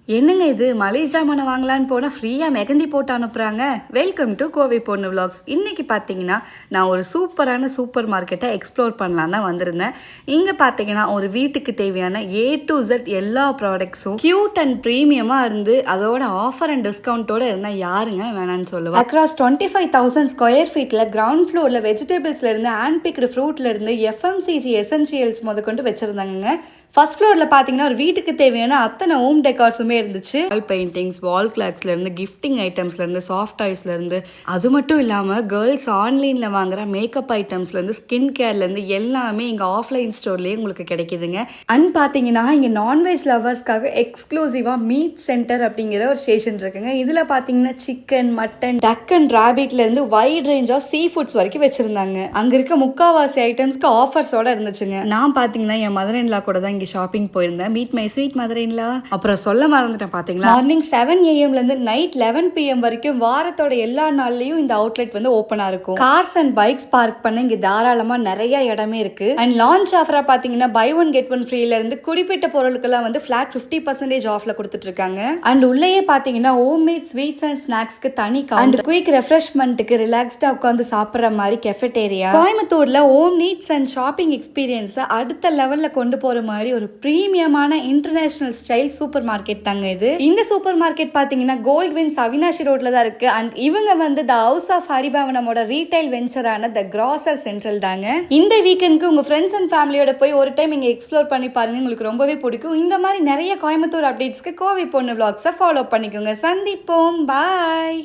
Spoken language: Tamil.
என்னங்க இது மளிகை ஜாமானை வாங்கலான்னு போனால் ஃப்ரீயாக மெகந்தி போட்டு அனுப்புகிறாங்க. வெல்கம் டு கோவை பொண்ணு விலாக்ஸ். இன்றைக்கி பார்த்தீங்கன்னா நான் ஒரு சூப்பரான சூப்பர் மார்க்கெட்டை எக்ஸ்ப்ளோர் பண்ணலான்னு தான் வந்திருந்தேன். இங்கே பார்த்தீங்கன்னா ஒரு வீட்டுக்கு தேவையான A to Z எல்லா ப்ராடக்ட்ஸும் க்யூட் அண்ட் ப்ரீமியமாக இருந்து அதோட ஆஃபர் அண்ட் டிஸ்கவுண்ட்டோடு இருந்தால் யாருங்க வேணான்னு சொல்லுவேன். அக்ராஸ் 25,000 ஸ்கொயர் ஃபீட்டில் கிரவுண்ட் ஃப்ளோரில் வெஜிடபிள்ஸ்லேருந்து ஹேண்ட் பிக்டு ஃப்ரூட்லேருந்து FMCG எசென்சியல்ஸ் முதற்கொண்டு வச்சுருந்தாங்க. ஃபர்ஸ்ட் ஃப்ளோரில் பார்த்தீங்கன்னா ஒரு வீட்டுக்கு தேவையான அத்தனை ஹோம் டெக்கார்ஸுமே இருந்துச்சு. வால் பெயிண்டிங்ஸ், வால் கிளாக்ஸ்லேருந்து கிஃப்டிங் ஐட்டம்ஸ்லேருந்து சாஃப்ட் டாய்ஸ்லேருந்து அது மட்டும் இல்லாமல் கேர்ள்ஸ் ஆன்லைனில் வாங்குற மேக்கப் ஐட்டம்ஸ்லேருந்து ஸ்கின் கேர்லேருந்து எல்லாமே இங்கே ஆஃப்லைன் ஸ்டோர்லேயே உங்களுக்கு கிடைக்குதுங்க. அண்ட் பார்த்தீங்கன்னா இங்கே நான்வெஜ் லவர்ஸ்க்காக எக்ஸ்க்ளூசிவாக மீட் சென்டர் அப்படிங்கிற ஒரு ஸ்டேஷன் இருக்குங்க. இதில் பார்த்தீங்கன்னா சிக்கன், மட்டன், டக் அண்ட் ராபிட்லேருந்து wide range of sea foods வரைக்கும் வச்சுருந்தாங்க. அங்கே இருக்க முக்காவாசி ஐட்டம்ஸ்க்கு ஆஃபர்ஸோட இருந்துச்சுங்க. நான் பார்த்தீங்கன்னா என் மதர் இன் லா கூட தான் ஷாப்பிங் போயிருந்தேன். Meet my sweet mother in law. அப்புறம் சொல்ல மறந்துட்டேன், பாத்தீங்களா மார்னிங் 7 AM இருந்து நைட் 11 PM வரைக்கும் வாரத்தோட எல்லா நாள்லயும் இந்த அவுட்லெட் வந்து ஓப்பனா இருக்கும். கார்ஸ் அண்ட் பைக்ஸ் பார்க் பண்ண இங்க தாராளமா நிறைய இடமே இருக்கு. அண்ட் லான்ச் ஆஃபரா பாத்தீங்கன்னா பை ஒன் கெட் ஒன் ஃப்ரீல இருந்து குறிப்பிட்ட பொருட்கள்லாம் வந்து ஃபிளாட் 50% ஆஃப்ல கொடுத்துட்டு இருக்காங்க. அண்ட் உள்ளேயே பாத்தீங்கன்னா ஹோம் மேட் ஸ்வீட்ஸ் அண்ட் ஸ்நாக்ஸ்க்கு தனி கவுண்டர், குயிக் ரெஃப்ரெஷ்மெண்ட்டுக்கு ரிலாக்ஸ்டா உட்காந்து சாப்பிடுற மாதிரி கெஃபெட்டேரியா. கோயம்புத்தூர்ல home needs and shopping experience அடுத்த லெவல்ல கொண்டு போற மாதிரி ஒரு பிரீமியமான இன்டர்நேஷனல் ஸ்டைல் சூப்பர் மார்க்கெட் தாங்க இது. இந்த சூப்பர் மார்க்கெட் பாத்தீங்கன்னா கோல்ட் வின்ஸ் அவினாஷி ரோட்ல தான் இருக்கு. அண்ட் இவங்க வந்து த ஹவுஸ் ஆஃப் ஹரிபவனமோட ரீட்டைல் வெஞ்சரான த கிராசர் சென்ட்ரல் தாங்க. இந்த வீக்கெண்டுக்கு உங்க ஃப்ரெண்ட்ஸ் அண்ட் ஃபேமிலியோட போய் ஒரு டைம் இங்க எக்ஸ்ப்ளோர் பண்ணி பாருங்க, உங்களுக்கு ரொம்பவே பிடிக்கும். இந்த மாதிரி நிறைய கோயம்புத்தூர் அப்டேட்ஸ்க்கு கோவை பொண்ணு விலாக்ஸை ஃபாலோ பண்ணிக்கோங்க. சந்திப்போம், பாய்.